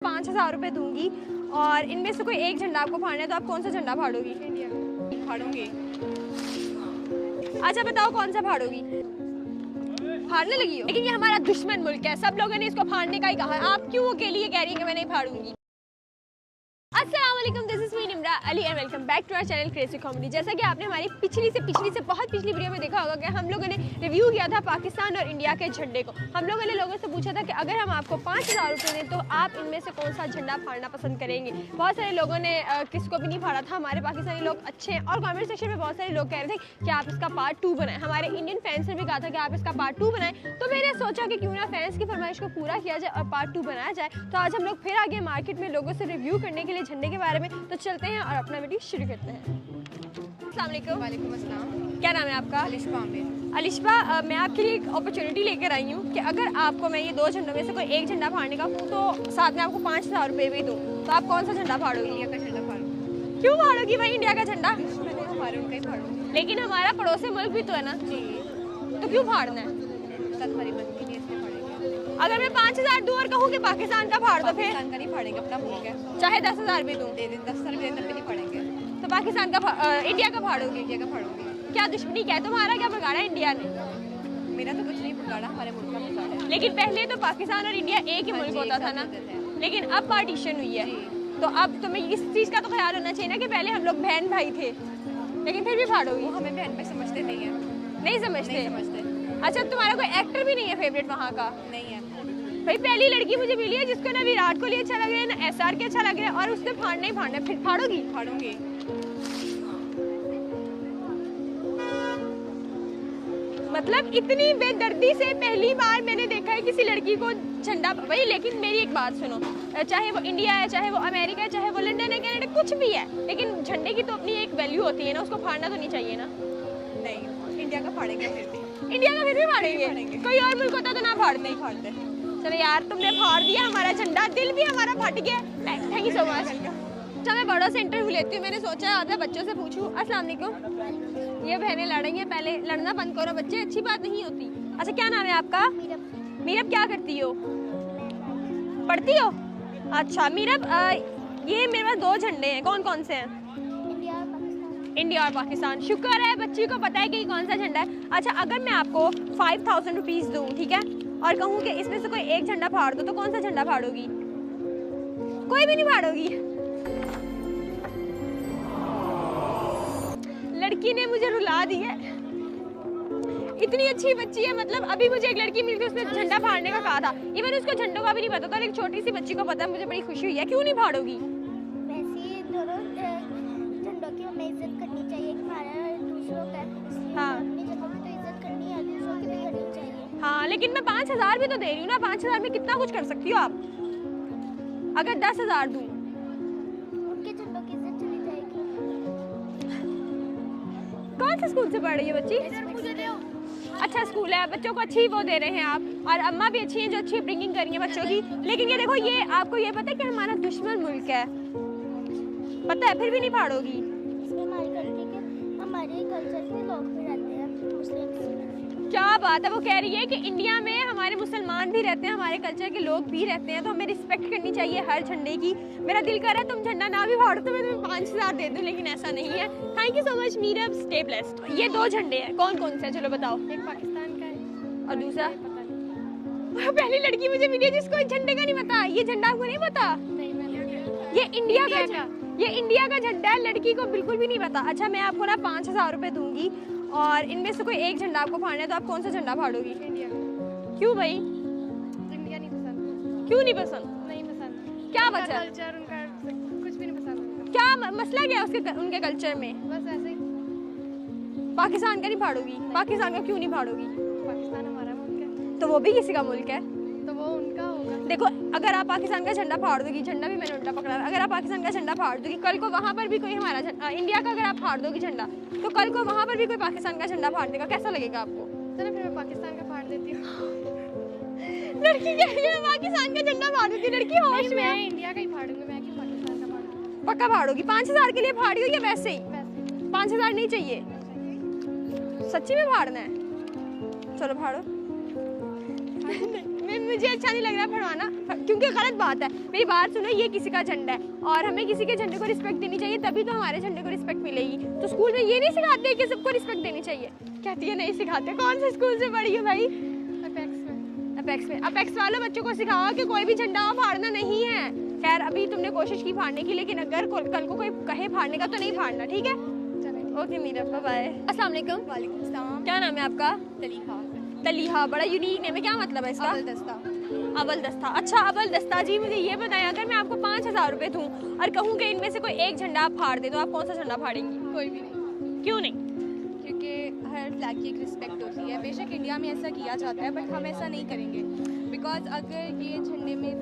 5,000 रुपये दूंगी और इनमें से कोई एक झंडा आपको फाड़ना है तो आप कौन सा झंडा फाड़ोगी? इंडिया फाड़ूंगी। अच्छा बताओ कौन सा फाड़ोगी? फाड़ने लगी हो? लेकिन ये हमारा दुश्मन मुल्क है, सब लोगों ने इसको फाड़ने का ही कहा है, आप क्यों अकेली ये कह रही है कि मैं नहीं फाड़ूंगी? अस्सलाम वालेकुम, this is me Nimra Ali and welcome back to our channel Crazy Comedy. जैसा कि आपने हमारी पिछली से बहुत पिछली वीडियो में देखा होगा कि हम लोगों ने रिव्यू किया था पाकिस्तान और इंडिया के झंडे को। हम लोगों ने लोगों से पूछा था कि अगर हम आपको 5,000 रुपये दें तो आप इनमें से कौन सा झंडा फाड़ना पसंद करेंगे। बहुत सारे लोगों ने किसको भी नहीं फाड़ा था, हमारे पाकिस्तानी लोग अच्छे हैं और कमेंट सेक्शन में बहुत सारे लोग कह रहे थे कि आप इसका पार्ट 2 बनाएं। हमारे इंडियन फैंस ने भी कहा था कि आप इसका पार्ट 2 बनाएं, तो मैंने सोचा कि क्यों ना फैंस की फरमाइश को पूरा किया जाए और पार्ट 2 बनाया जाए। तो आज हम लोग फिर आ गए मार्केट में लोगों से रिव्यू करने के लिए झंडे के बारे में, तो चलते हैं और अपना वीडियो शुरू करते हैं। अस्सलाम वालेकुम। वालेकुम अस्सलाम। क्या नाम है आपका? अलिशबा आमिर। अलिशबा, मैं आपके लिए एक अपॉर्चुनिटी लेकर आई हूँ कि अगर आपको मैं ये 2 झंडों में से कोई एक झंडा फाड़ने का हूँ तो साथ में आपको 5,000 रुपये भी दूँ, तो आप कौन सा झंडा फाड़ोगी? इंडिया का झंडा फाड़ूंगी। क्यों फाड़ोगी भाई इंडिया का झंडा? मैंने हमारे उनका ही फाड़ूंगी। लेकिन हमारा पड़ोसी मुल्क भी तो है ना जी, तो क्यों फाड़ना है? साथ हमारी मदद के लिए इसलिए फाड़ेंगे। अगर मैं 5,000 दूँ और कहूँ कि पाकिस्तान का फाड़ दो फिर? पाकिस्तान का नहीं फाड़ेंगे, अपना मुल्क है। चाहे 10,000 भी दूँ दे दें 10,000 भी दें तब भी नहीं फाड़ेंगे। तो पाकिस्तान का इंडिया का फाड़ोगी? इंडिया का फाड़ूंगी। क्या दुश्मनी क्या है तुम्हारा? क्या बिगाड़ा इंडिया ने? मेरा तो कुछ नहीं बिगाड़ा, हमारे मुल्क का बिगाड़ा है। लेकिन पहले तो पाकिस्तान और इंडिया एक ही मुल्क होता था ना, लेकिन अब पार्टीशन हुई है, तो अब तुम्हें इस चीज़ का तो ख्याल होना चाहिए ना कि पहले हम लोग बहन भाई थे, लेकिन फिर भी फाड़ोगी? वो हमें बहन भाई समझते नहीं है। नहीं समझते? नहीं समझते। अच्छा तुम्हारा कोई एक्टर भी नहीं है फेवरेट वहाँ का? नहीं है। भाई पहली लड़की मुझे मिली है जिसको ना विराट कोहली अच्छा लग रहा है ना SR के अच्छा लग रहा है और उससे फाड़ना ही फाड़ना है, फिर फाड़ोगी? फाड़ूंगी। मतलब इतनी बेदर्दी से पहली बार मैंने देखा है किसी लड़की को झंडा। भाई लेकिन मेरी एक बात सुनो, चाहे वो इंडिया है, चाहे वो अमेरिका है, चाहे वो लंदन है, कनाडा, कुछ भी है, लेकिन झंडे की तो अपनी एक वैल्यू होती है ना, उसको फाड़ना तो नहीं चाहिए ना? नहीं, इंडिया का फाड़ेंगे फिर भी। इंडिया का फिर भी फाड़ेंगे? फाड़ेंगे। कोई और मुल्क होता तो ना फाड़ते? फाड़ते। चलो यार तुमने फाड़ दिया हमारा झंडा, दिल भी हमारा फट गया। Thank you so much. अच्छा मैं बड़ों से इंटरव्यू लेती हूँ, मैंने सोचा आधा बच्चों से पूछूं। अस्सलाम वालेकुम। ये बहनें लड़ रही हैं, पहले लड़ना बंद करो बच्चे, अच्छी बात नहीं होती। अच्छा क्या नाम है आपका? मीरब। क्या करती हो? पढ़ती हो? अच्छा मीरब, ये मेरे पास 2 झंडे हैं, कौन कौन से हैं? इंडिया और पाकिस्तान। शुक्र है बच्ची को पता है कि कौन सा झंडा है। अच्छा अगर मैं आपको 5,000 रुपीज़ दूँ, ठीक है, और कहूँ कि इसमें से कोई एक झंडा फाड़ दो, तो कौन सा झंडा फाड़ोगी? कोई भी नहीं फाड़ोगी? लड़की ने मुझे रुला दी है, इतनी अच्छी बच्ची है। मतलब अभी मुझे एक लड़की मिल गई, उसने झंडा फाड़ने का कहा था, इवन उसको झंडों का भी नहीं पता था, एक छोटी सी बच्ची को पता है। मुझे बड़ी खुशी हुई है। क्यों नहीं फाड़ोगी? वैसे दोनों झंडों की हमें इज्जत करनी चाहिए, हमारा दूसरों का, इसलिए हाँ। अपनी जगह पे तो इज्जत करनी है, दूसरों की भी करनी चाहिए। हाँ लेकिन मैं 5,000 भी तो दे रही हूँ ना, 5,000 में कितना कुछ कर सकती हो आप। अगर 10,000 दूँ, उनके झंडों की इज्जत चली जाएगी। कौन से स्कूल से पढ़ रही है बच्ची? मुझे दो। अच्छा स्कूल है, बच्चों को अच्छी वो दे रहे हैं आप, और अम्मा भी अच्छी हैं जो अच्छी ब्रिंगिंग कर रही हैं बच्चों की। लेकिन ये देखो, ये आपको ये पता है कि हमारा दुश्मन मुल्क है, पता है, फिर भी नहीं फाड़ोगी? इसमें हमारी कंट्री के, हमारे कल्चर के लोग भी रहते हैं, मुस्लिम। क्या बात है, वो कह रही है कि इंडिया में हमारे मुसलमान भी रहते हैं, हमारे कल्चर के लोग भी रहते हैं, तो हमें रिस्पेक्ट करनी चाहिए हर झंडे की। मेरा दिल कर रहा है तुम झंडा ना भी फाड़ो तो मैं तुम्हें 5,000 दे दूं, लेकिन ऐसा नहीं है। Thank you so much Meerab, stay blessed. ये 2 झंडे हैं, कौन कौन से हैं चलो बताओ? एक पाकिस्तान का है और दूसरा? पता नहीं। पहली लड़की मुझे मिली है जिसको झंडे का नहीं पता। ये झंडा आपको नहीं पता? नहीं मैंने ये इंडिया का, ये इंडिया का झंडा है, लड़की को बिल्कुल भी नहीं पता। अच्छा मैं आपको ना 5,000 रुपये दूंगी और इनमें से कोई एक झंडा आपको फाड़ना है, तो आप कौन सा झंडा फाड़ोगी? इंडिया। क्यों भाई? इंडिया नहीं पसंद। क्यों नहीं पसंद? नहीं पसंद। क्या उनका वजह? कल्चर, उनका कुछ भी नहीं पसंद उनका। क्या मसला क्या है उसके उनके कल्चर में? बस ऐसे ही। पाकिस्तान का नहीं फाड़ोगी? पाकिस्तान का क्यों नहीं फाड़ोगी? पाकिस्तान हमारा मुल्क है, तो वो भी किसी का मुल्क है। तो वो उनका होगा। देखो अगर आप पाकिस्तान का झंडा फाड़ दोगी, झंडा भी मैंने उल्टा पकड़ा है, अगर आप पाकिस्तान का झंडा फाड़ दोगी, कल को वहाँ पर भी कोई हमारा इंडिया का अगर आप फाड़ दोगी झंडा, तो कल को वहाँ पर भी कोई पाकिस्तान का झंडा फाड़ देगा, कैसा लगेगा आपको? चलो फिर मैं पाकिस्तान का फाड़ देती हूँ। लड़की कह रही है मैं पाकिस्तान का झंडा फाड़ दूंगी, लड़की होश नहीं, में मैं है। इंडिया का ही फाड़ूंगी, मैं क्यों पाकिस्तान का फाड़ूंगी? पक्का फाड़ोगी? 5,000 के लिए फाड़ी हो या वैसे ही? वैसे 5,000 नहीं चाहिए? सच्ची में फाड़ना है? चलो फाड़ो। नहीं मुझे अच्छा नहीं लग रहा फड़वाना, क्योंकि गलत बात है। मेरी बात सुनो, ये किसी का झंडा है और हमें किसी के झंडे को रिस्पेक्ट देनी चाहिए, तभी तो हमारे झंडे को रिस्पेक्ट मिलेगी। तो स्कूल में ये नहीं सिखाते कि सबको रिस्पेक्ट देनी चाहिए? कहती है नहीं सिखाते। कौन से स्कूल से पढ़ी हो भाई? अपेक्स में। अपेक्स वालों बच्चों को सिखाओ कि कोई भी झंडा फाड़ना नहीं है। खैर अभी तुमने कोशिश की फाड़ने की, लेकिन अगर कल को कोई कहे फाड़ने का तो नहीं फाड़ना, ठीक है? Okay Meera, bye. अस्सलाम वालेकुम। वालेकुम सलाम। क्या नाम है आपका? तलीहा। तलीहा, बड़ा यूनिक नेम है, क्या मतलब है इसका? अवल दस्ता। अवल दस्ता। अच्छा अवल दस्ता जी, मुझे ये बताएं, अगर मैं आपको 5000 रुपए दूं और कहूँ कि इनमें से कोई एक झंडा आप फाड़ दे, तो आप कौन सा झंडा फाड़ेंगी? कोई भी नहीं, क्यों नहीं? क्योंकि हर फ्लैग की एक रिस्पेक्ट होती है। बेशक इंडिया में ऐसा किया जाता है, बट हम ऐसा नहीं करेंगे। बिकॉज अगर ये झंडे में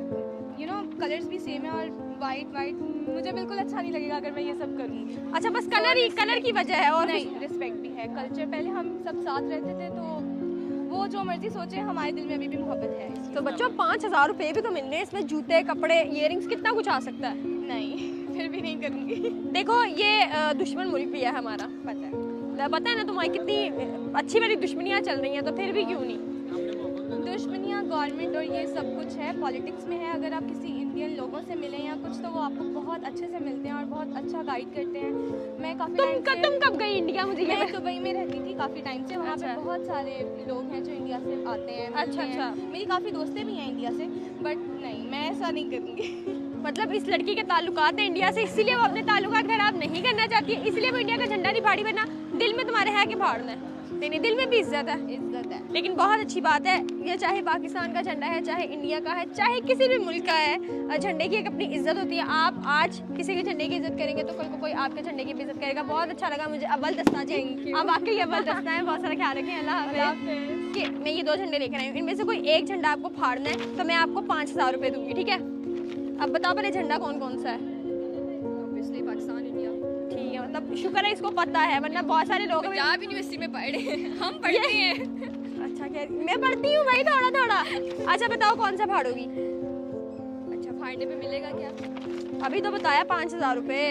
कलर्स भी सेम है और वाइट मुझे बिल्कुल अच्छा नहीं लगेगा अगर मैं ये सब करूँगी। अच्छा बस कलर की वजह है? और नहीं, रिस्पेक्ट भी है, कल्चर। पहले हम सब साथ रहते थे, तो वो जो मर्जी सोचे, हमारे दिल में अभी भी मोहब्बत है। तो बच्चों 5000 रुपए भी तो मिल रहे हैं, इसमें जूते, कपड़े, इयररिंग्स, कितना कुछ आ सकता है। नहीं, फिर भी नहीं करूँगी। देखो ये दुश्मन मुल्क भी है हमारा, पता है ना तुम्हारी कितनी अच्छी वाली दुश्मनियाँ चल रही हैं, तो फिर भी क्यों नहीं? दुश्मनियाँ गवर्नमेंट और ये सब कुछ है, पॉलिटिक्स में है। अगर आप किसी इंडियन लोगों से मिलें या कुछ, तो वो आपको बहुत अच्छे से मिलते हैं और बहुत अच्छा गाइड करते हैं। मैं काफ़ी तुम कब गई इंडिया? मुझे ये मैं दुबई में रहती थी काफ़ी टाइम से। वहाँ पे अच्छा। बहुत सारे लोग हैं जो इंडिया से आते हैं, मिलते अच्छा। हैं। मेरी काफ़ी दोस्तें भी हैं इंडिया से, बट नहीं, मैं ऐसा नहीं करूँगी। मतलब इस लड़की के ताल्लुकात हैं इंडिया से, इसीलिए वो अपने ताल्लुकात खराब नहीं करना चाहती है, इसलिए वो इंडिया का झंडा नहीं फाड़ी। वरना दिल में तुम्हारे है कि फाड़ना है? नहीं, दिल में भी इज्जत है। इज्जत है। लेकिन बहुत अच्छी बात है, ये चाहे पाकिस्तान का झंडा है, चाहे इंडिया का है, चाहे किसी भी मुल्क का है, झंडे की एक अपनी इज्जत होती है। आप आज किसी के झंडे की इज्जत करेंगे तो कल को कोई आपके झंडे की भी इज्जत करेगा। बहुत अच्छा लगा मुझे। अव्वल दस्ता जी, आप वाकई अव्वल दस्ता है। बहुत सारा ख्याल रखें। अल्लाह हाफ़िज़। कि मैं ये 2 झंडे लेकर आई हूँ, इनमें से कोई एक झंडा आपको फाड़ना है, तो मैं आपको 5000 रुपये दूंगी, ठीक है? अब बताओ पहले झंडा कौन कौन सा है? Obviously Pakistan, India. ठीक है, मतलब शुक्र है इसको पता है, वरना बहुत सारे लोग पंजाब यूनिवर्सिटी में पढ़े हैं, हम पढ़ते हैं। अच्छा खैर, मैं पढ़ती हूँ भाई थोड़ा। अच्छा बताओ कौन सा फाड़ोगी? अच्छा, फाड़ने पे मिलेगा क्या? अभी तो बताया 5000 रुपये।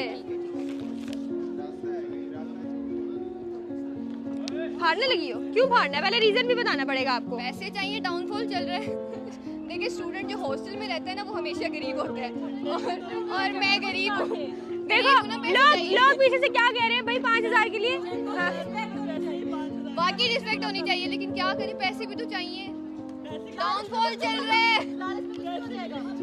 फाड़ने लगी हो? क्यों फाड़ना है? पहले रीजन भी बताना पड़ेगा आपको। पैसे चाहिए, डाउनफॉल चल रहा है। देखिए, स्टूडेंट जो हॉस्टल में रहता है ना, वो हमेशा गरीब होता है और मैं गरीब हूँ। देखो लोग पीछे से क्या कह रहे हैं भाई 5000 के लिए? बाकी रिस्पेक्ट होनी चाहिए, लेकिन क्या करें, पैसे भी तो चाहिए। डाउनफॉल चल रहा है,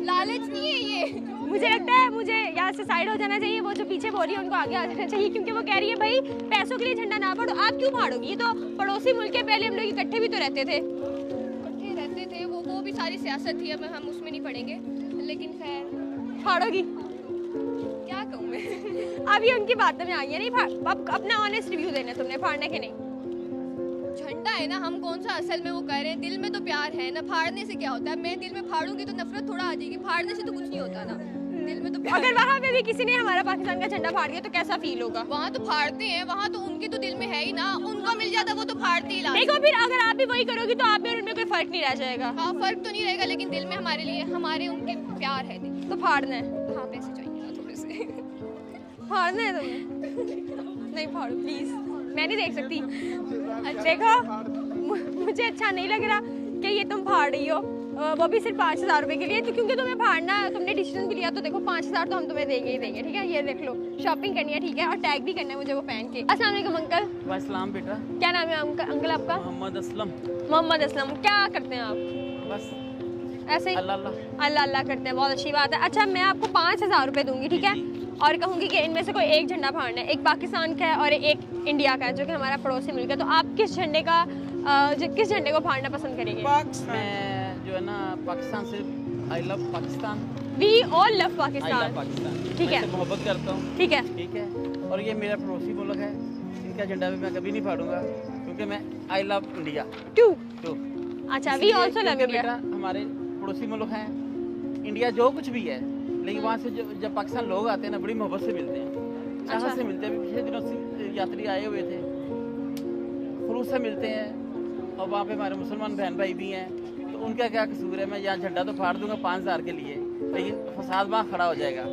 लालच नहीं है ये। मुझे लगता है मुझे यहाँ से साइड हो जाना चाहिए। वो जो पीछे बोल रही है उनको आगे आ जाना चाहिए, क्योंकि वो कह रही है भाई पैसों के लिए झंडा ना फाड़ो। आप क्यों फाड़ोगी? ये तो पड़ोसी मुल्क के, पहले हम लोग इकट्ठे भी तो रहते थे। इकट्ठे रहते थे, वो भी सारी सियासत थी, अब हम उसमें नहीं पड़ेंगे। लेकिन खैर, फाड़ोगी? क्या कहूँ मैं। अब ये उनकी बातों में आ गई। नहीं अब अपना ऑनेस्ट रिव्यू देना तुमने, फाड़ने के नहीं। झंडा है ना, हम कौन सा असल में वो कह रहे हैं, दिल में तो प्यार है ना। फाड़ने से क्या होता है? मैं दिल में फाड़ूंगी तो नफरत थोड़ा आ जाएगी, फाड़ने से तो कुछ नहीं होता ना, दिल में तो प्यार। अगर वहाँ पे भी किसी ने हमारा पाकिस्तान का झंडा फाड़ दिया तो कैसा फील होगा? वहाँ तो फाड़ते हैं, वहाँ तो उनके तो दिल में है ही ना, उनको मिल जाता वो तो फाड़ते ही लाते। देखो फिर अगर आप भी वही करोगी तो आप में और उनमें कोई फर्क नहीं रह जाएगा। हाँ, फर्क तो नहीं रहेगा, लेकिन दिल में हमारे लिए, हमारे उनके प्यार है दिल। तो फाड़ना है? हाँ, पैसे चाहिए ना थोड़े से। फाड़ना है तुम्हें? नहीं फाड़ो प्लीज, मैं नहीं देख सकती। देखो मुझे अच्छा नहीं लग रहा कि ये तुम फाड़ रही हो, वो भी सिर्फ 5000 रुपए के लिए। तो क्योंकि तुम्हें फाड़ना, तुमने डिसीजन भी लिया, तो देखो 5000 तो हम तुम्हें देंगे ही देंगे, ठीक है? ये देख लो, शॉपिंग करनी है, ठीक है? और टैग भी करना है मुझे वो पहन के। अस्सलाम वालेकुम अंकल। वालेकुम बेटा। क्या नाम है अंकल आपका? मोहम्मद असलम। मोहम्मद असलम। क्या करते हैं आप? बस ऐसे ही अल्लाह अल्लाह करते हैं, बहुत अच्छी बात है। अच्छा मैं आपको 5000 रुपए दूंगी, ठीक है? और कहूँगी कि इनमें से कोई एक झंडा फाड़ना है, एक पाकिस्तान का है और एक इंडिया का है, जो कि हमारा पड़ोसी मुल्क है। तो आप किस झंडे को फाड़ना पसंद करेंगे? मैं जो है ना, पाकिस्तान से I love Pakistan. We all love I Pakistan. Love Pakistan. ठीक है। मैं इससे मोहब्बत करता हूँ। ठीक है। ठीक है। और ये मेरा पड़ोसी मुल्क है, इनका झंडा भी मैं कभी नहीं फाड़ूंगा, क्योंकि मैं आई लव इंडिया टू। तो अच्छा वी ऑल्सो लव इंडिया। बेटा हमारे पड़ोसी मुल्क हैं, इंडिया जो कुछ भी है, लेकिन वहाँ से जब पाकिस्तान लोग आते हैं ना, बड़ी मोहब्बत से मिलते हैं, चाहत अच्छा। से मिलते हैं। पिछले दिनों से यात्री आए हुए थे, खुलूस से मिलते हैं। और वहाँ पे हमारे मुसलमान बहन भाई भी हैं, तो उनका क्या कसूर है? मैं यहाँ झंडा तो फाड़ दूंगा 5000 के लिए, लेकिन फसाद वहाँ खड़ा हो जाएगा।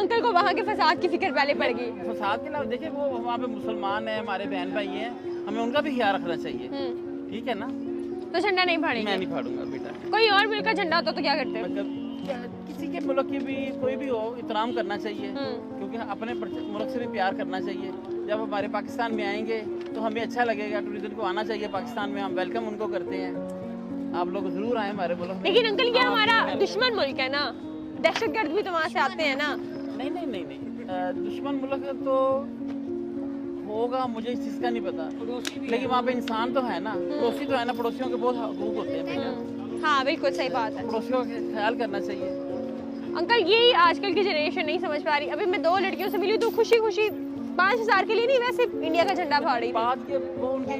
अंकल को वहाँ के फसाद की फिक्र पहले पड़ गई। फसाद के अलावा देखिए, वो वहाँ पे मुसलमान है, हमारे बहन भाई हैं, हमें उनका भी ख्याल रखना चाहिए। ठीक है ना? तो झंडा नहीं फाड़ेंगे? मैं नहीं फाड़ूंगा बेटा। कोई और मुल्क का झंडा होता तो क्या करते? मतलब किसी के मुल्क की भी कोई भी हो एहतराम करना चाहिए, क्योंकि अपने मुल्क से भी प्यार करना चाहिए। जब हमारे पाकिस्तान में आएंगे तो हमें अच्छा लगेगा, टूरिज्म को आना चाहिए पाकिस्तान में, हम वेलकम उनको करते हैं। आप लोग जरूर आए हमारे मुल्क में। लेकिन अंकल ये हमारा दुश्मन मुल्क है ना, दहशतगर्द भी तो वहाँ से आते हैं ना। नहीं नहीं नहीं नहीं, दुश्मन मुल्क तो होगा, मुझे इस चीज़ का नहीं पता, लेकिन वहाँ पे इंसान तो है ना, पड़ोसी तो है ना, पड़ोसियों के बहुत हकूक होते हैं भैया। हाँ बिल्कुल सही बात है, पड़ोसियों का ख्याल करना चाहिए। अंकल यही आजकल की जनरेशन नहीं समझ पा रही। अभी मैं 2 लड़कियों से मिली तो खुशी खुशी 5,000 के लिए नहीं, वैसे इंडिया का झंडा फाड़ रही थी। बात के वो उनकी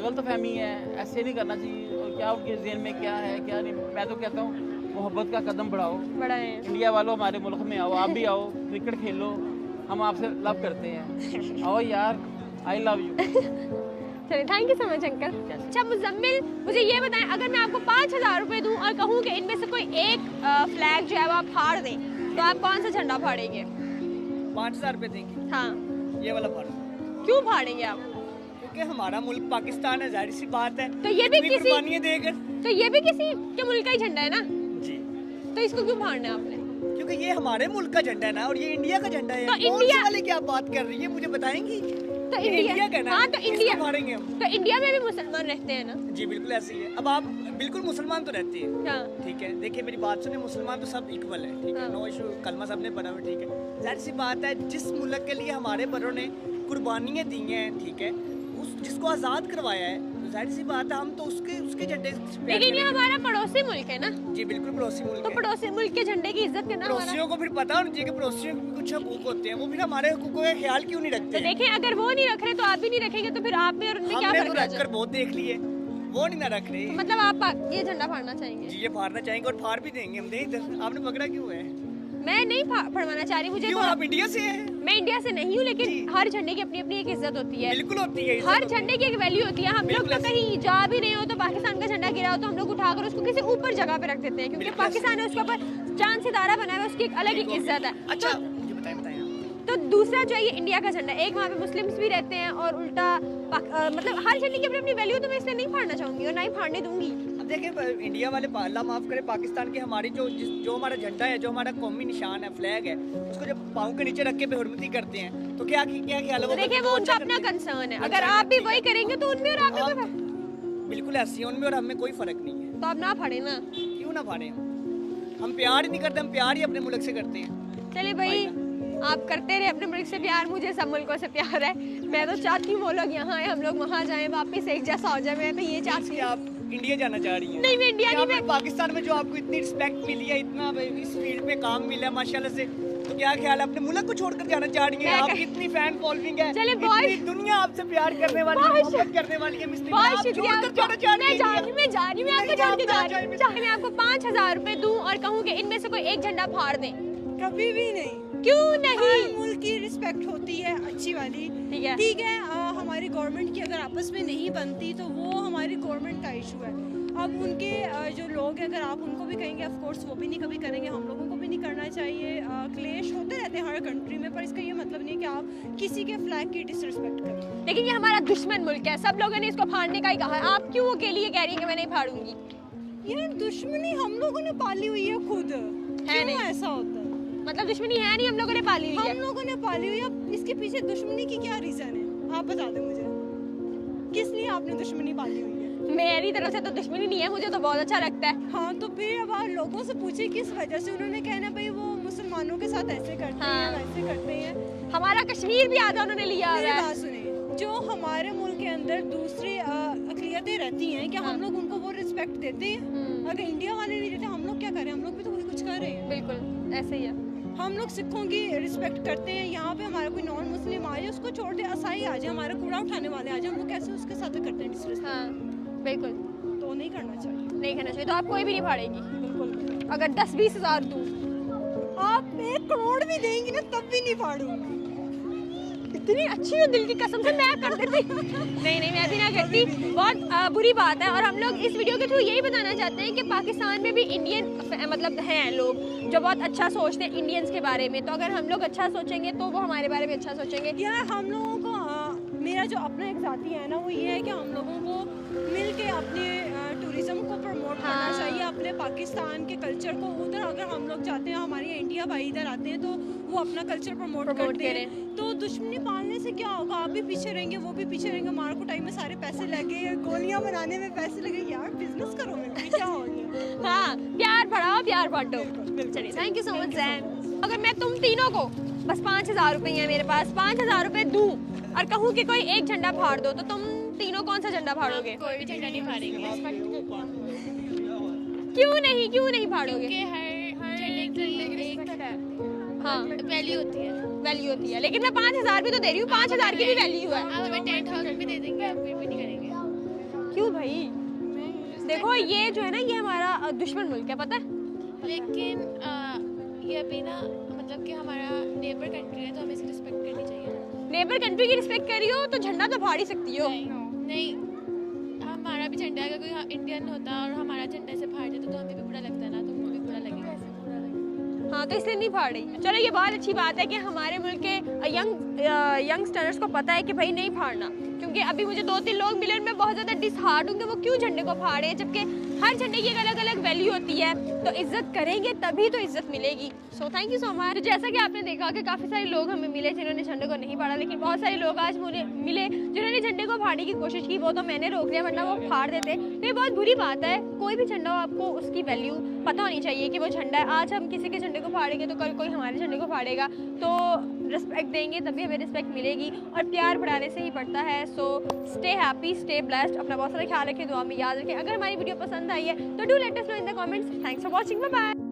गलत फहमी है, ऐसे नहीं करना चाहिए। और क्या उनके ज़हन में क्या है क्या नहीं, मैं तो कहता हूँ मोहब्बत का कदम बढ़ाओ, बढ़ाए। इंडिया वालों हमारे मुल्क में आओ, आप भी आओ, क्रिकेट खेलो, हम आपसे लव करते हैं, आओ यार, आई लव यू। चलिए thank you so much uncle. अच्छा मुजम्मिल, मुझे ये बताएं, अगर मैं आपको 5,000 रुपए दूं और कहूँ कि इनमें से कोई एक फ्लैग जो है वो आप फाड़ दें, तो आप कौन सा झंडा फाड़ेंगे? 5,000 रुपए देंगे, हाँ ये वाला फाड़। क्यों फाड़ेंगे आप? क्योंकि हमारा मुल्क पाकिस्तान है, जाहिर सी बात है। तो ये भी इतनी किसी कुर्बानियां देकर, तो ये भी किसी के मुल्क का ही झंडा है ना, जी, तो इसको क्यों फाड़ना है आपने? क्योंकि ये हमारे मुल्क का झंडा है ना, और ये इंडिया का झंडा है। तो कौन इंडिया- सी वाली क्या बात कर रही है, मुझे बताएंगी? तो ये इंडिया का ना, हाँ तो इंडिया, इसको फाड़ेंगे हम। तो इंडिया में भी मुसलमान रहते हैं ना। जी बिल्कुल ऐसे ही है। अब आप बिल्कुल मुसलमान तो रहते हैं, हाँ ठीक है, देखिए मेरी बात सुने, मुसलमान तो सब इक्वल है, ठीक है, हाँ। नो इशू, कलमा सब ने पढ़ा हुआ, ठीक है। जाहिर सी बात है, जिस मुल्क के लिए हमारे बड़ों ने कुर्बानियाँ दी हैं, ठीक है, उस जिसको आज़ाद करवाया है, तो जाहिर सी बात है हम तो उसके झंडे से प्यार लेकिन ये करेंगे। हमारा पड़ोसी मुल्क है ना, जी बिल्कुल पड़ोसी मुल्क तो है। पड़ोसी मुल्क के झंडे की इज्जत करना हमारा। पड़ोसियों को फिर पता होना चाहिए कि पड़ोसियों के कुछ हकूक होते हैं, वो फिर हमारे हकूकों का ख्याल क्यों नहीं तो रखते हैं? देखें, अगर वो नहीं रख रहे तो आप भी नहीं रखेंगे, तो फिर आप में और उनमें क्या हमने फर्क तो है? रखकर बहुत देख लिए, वो नहीं ना रख रहे। मतलब आप ये झंडा फाड़ना चाहेंगे? जी ये फाड़ना चाहेंगे और फाड़ भी देंगे हम। इधर आपने पकड़ा क्यों है? मैं नहीं फड़वाना चाह रही, मुझे क्यों, थोड़ा- आप इंडिया से हैं? मैं इंडिया से नहीं हूँ, लेकिन जी। हर झंडे की अपनी अपनी एक इज्जत होती है। बिल्कुल होती है, इज्जत हर होती है। झंडे की एक वैल्यू होती है। हम लोग बिल्कुल तो ऐसे। कहीं जा भी नहीं हो तो पाकिस्तान का झंडा गिरा हो तो हम लोग उठाकर उसको किसी ऊपर जगह पे रख देते हैं, क्योंकि बिल्कुल ऐसे। पाकिस्तान है, उसके ऊपर चांद सितारा बना हुआ है, उसकी एक अलग ही इज्जत है। अच्छा तो, मुझे बताएं तो दूसरा जो है ये इंडिया का झंडा, एक वहाँ पे मुस्लिम्स भी रहते हैं और उल्टा मतलब हर झंडे की अपनी अपनी वैल्यू, तो मैं इसलिए नहीं फाड़ना चाहूंगी और ना ही फाड़ने दूंगी। अब देखिए इंडिया वाले, अल्लाह माफ करे, पाकिस्तान की हमारी जो हमारा झंडा है, जो हमारा कौमी निशान है, फ्लैग है, उसको जब पाँव के नीचे रख के बेहुरमती करते हैं, तो क्या ख्याल है? तो देखिए वो उनका अपना कंसर्न है, अगर आप भी वही करेंगे तो उनमें और आप में कोई फर्क- बिल्कुल ऐसी है, उनमें और हमें कोई फर्क नहीं है। तो आप ना फाड़े ना। क्यों ना फाड़े? हम प्यार ही नहीं करते, हम प्यार ही अपने मुल्क से करते हैं। चलिए भाई, आप करते रहे अपने मुल्क से प्यार, मुझे सब मुल्कों से प्यार है। मैं तो चाहती हूँ वो लोग यहाँ आए, हम लोग वहाँ जाएं, वापस एक जैसा हो जाए। मैं तो ये चाहती कि हूँ। आप इंडिया जाना चाह रही हैं? नहीं मैं इंडिया यहाँ नहीं, पे मैं पाकिस्तान में जो आपको इतनी रिस्पेक्ट मिली है, इतना इस फील्ड में काम मिला है माशाल्लाह से, तो क्या ख्याल है, अपने मुल्क को छोड़कर जाना चाह रही हैं? मैं आपकी इतनी फैन फॉलोइंग है, चले इतनी बहुत- दुनिया आपसे प्यार करने वाली है, बहुत मोहब्बत करने वाली है, मिस्त्री, बहुत आप शुक्रिया। छोड़कर जाना चाह रही मैं हैं जा रही इंडिया? मैं जा रही मैं आपको नहीं, छोड़ आप के ना जा जाइए, रही मैं चाहे मैं आपको 5,000 रुपए दूं और कहूँ कि इनमें से कोई एक झंडा फाड़ दें, कभी भी नहीं। क्यों हर नहीं? मुल्क की रिस्पेक्ट होती है अच्छी वाली, ठीक है। ठीक है। हमारी गवर्नमेंट की अगर आपस में नहीं बनती तो वो हमारी गवर्नमेंट का इशू है। अब उनके जो लोग हैं, अगर आप उनको भी कहेंगे, ऑफ कोर्स वो भी नहीं कभी करेंगे, हम लोगों को भी नहीं करना चाहिए। क्लेश होते रहते हैं हर कंट्री में, पर इसका ये मतलब नहीं है कि आप किसी के फ्लैग की डिसरिस्पेक्ट करें। लेकिन ये हमारा दुश्मन मुल्क है, सब लोगों ने इसको फाड़ने का ही कहा है। आप क्यों अकेली ये कह रही हैं कि मैं नहीं फाड़ूंगी? यार दुश्मनी हम लोगों ने पाली हुई है खुद, क्यों नहीं। ऐसा होता है? मतलब दुश्मनी है नहीं, हम लोगों ने पाली हुई हम है। लोगों ने पाली हुई है, अब इसके पीछे दुश्मनी की क्या रीजन है? आप बता दें मुझे, किस लिए आपने दुश्मनी पाली हुई है? मेरी तरफ से तो दुश्मनी नहीं है, मुझे तो बहुत अच्छा लगता है। हाँ तो फिर अब आप लोगों से पूछे किस वजह से, उन्होंने कहना भाई वो मुसलमानों के साथ ऐसे करते हाँ। हैं, वैसे करते हैं। हमारा कश्मीर भी आधा उन्होंने लिया हुआ मेरी है। बात सुनिए, जो हमारे मुल्क के अंदर दूसरी अक़लियतें रहती हैं, क्या हम लोग उनको वो रिस्पेक्ट देते हैं? अगर इंडिया वाले नहीं देते, हम लोग क्या करें? हम लोग भी तो कुछ कर रहे हैं। बिल्कुल ऐसे ही है। हम लोग सिखों की रिस्पेक्ट करते हैं, यहाँ पे हमारा कोई नॉन मुस्लिम आ जाए उसको छोड़ दे, असाई आ जाए, हमारा कूड़ा उठाने वाले आ जाए, हम लोग कैसे उसके साथ करते हैं डिसरिस्पेक्ट? हाँ बिल्कुल तो नहीं करना चाहिए। नहीं करना चाहिए। तो आप कोई भी नहीं फाड़ेगी बिल्कुल। अगर 10-20 हज़ार दूँ? आप 1 करोड़ भी देंगी ना तब भी नहीं फाड़ूंगी। इतनी अच्छी हो दिल की कसम से, मैं कर देती। नहीं मैं भी ना करती, बहुत बुरी बात है। और हम लोग इस वीडियो के थ्रू यही बताना चाहते हैं कि पाकिस्तान में भी इंडियन मतलब हैं लोग जो बहुत अच्छा सोचते हैं इंडियंस के बारे में। तो अगर हम लोग अच्छा सोचेंगे तो वो हमारे बारे में अच्छा सोचेंगे। यार हम लोगों को मेरा जो अपना एक ज़ाती है ना, वो ये है कि हम लोगों को मिल के अपने टूरिज्म को प्रमोट करना चाहिए, अपने पाकिस्तान के कल्चर को। उधर अगर हम लोग जाते हैं, हमारे इंडिया भाई इधर आते हैं तो वो अपना कल्चर प्रमोट करते हैं, तो दुश्मनी पालने से क्या होगा? आप भी पीछे रहेंगे, वो भी पीछे रहेंगे, मार कुटाई में सारे पैसे लगे, गोलियां बनाने में पैसे लगे, यार बिजनेस करो मिलकर, क्या हो गया? हाँ, प्यार बढ़ाओ प्यार बांटो। चलिए, thank you so much Jain. अगर मैं तुम तीनों को बस 5,000 रुपए है मेरे पास, 5,000 रुपए दूं और कहूँ कि कोई एक झंडा फाड़ दो, तो तुम तीनों कौन सा झंडा फाड़ोगे? कोई भी झंडा नहीं फाड़ेंगे। क्यों नहीं फाड़ोगे? हर झंडे की एक हाँ, वैल्यू होती है। लेकिन मैं 5,000 भी तो दे रही हूँ, 5,000 की भी वैल्यू है। आप हमें 10,000 भी दे देंगे, आप फिर भी नहीं करेंगे। क्यों भाई? देखो ये जो है ना, ये हमारा दुश्मन मुल्क है, पता है? लेकिन ये अभी ना, मतलब कि हमारा नेबर कंट्री है, तो हमें इसकी रिस्पेक्ट करनी चाहिए। नेबर कंट्री की रिस्पेक्ट करी हो तो झंडा तो फाड़ ही सकती हो। नहीं, हमारा भी झंडा, अगर कोई इंडियन होता और हमारा झंडा से फाड़ देता तो हमें भी बुरा लगता ना, तो उनको भी बुरा लगेगा। हाँ, तो इसलिए नहीं फाड़ रही। चलो, ये बहुत अच्छी बात है कि हमारे मुल्क के यंगस्टर्स को पता है कि भाई नहीं फाड़ना, क्योंकि अभी मुझे 2-3 लोग मिले, मैं बहुत ज़्यादा डिसहार्ट हूँ कि वो क्यों झंडे को फाड़े, जबकि हर झंडे की एक अलग अलग वैल्यू होती है। तो इज्जत करेंगे तभी तो इज्जत मिलेगी। So thank you so much. तो जैसा कि आपने देखा कि काफ़ी सारे लोग हमें मिले जिन्होंने झंडे को नहीं फाड़ा, लेकिन बहुत सारे लोग आज मुझे मिले जिन्होंने झंडे को फाड़ने की कोशिश की। वो तो मैंने रोक दिया, वरना वो फाड़ देते। तो ये बहुत बुरी बात है। कोई भी झंडा हो, आपको उसकी वैल्यू पता होनी चाहिए कि वो झंडा है। आज हम किसी के झंडे को फाड़ेंगे तो कल कोई हमारे झंडे को फाड़ेगा, तो रिस्पेक्ट देंगे तभी हमें रिस्पेक्ट मिलेगी, और प्यार बढ़ाने से ही बढ़ता है। So stay happy, stay blessed, अपना बहुत सारा ख्याल रखें, दुआ में याद रखें। अगर हमारी वीडियो पसंद आई है तो do let us know in the comments. Thanks for watching, bye bye.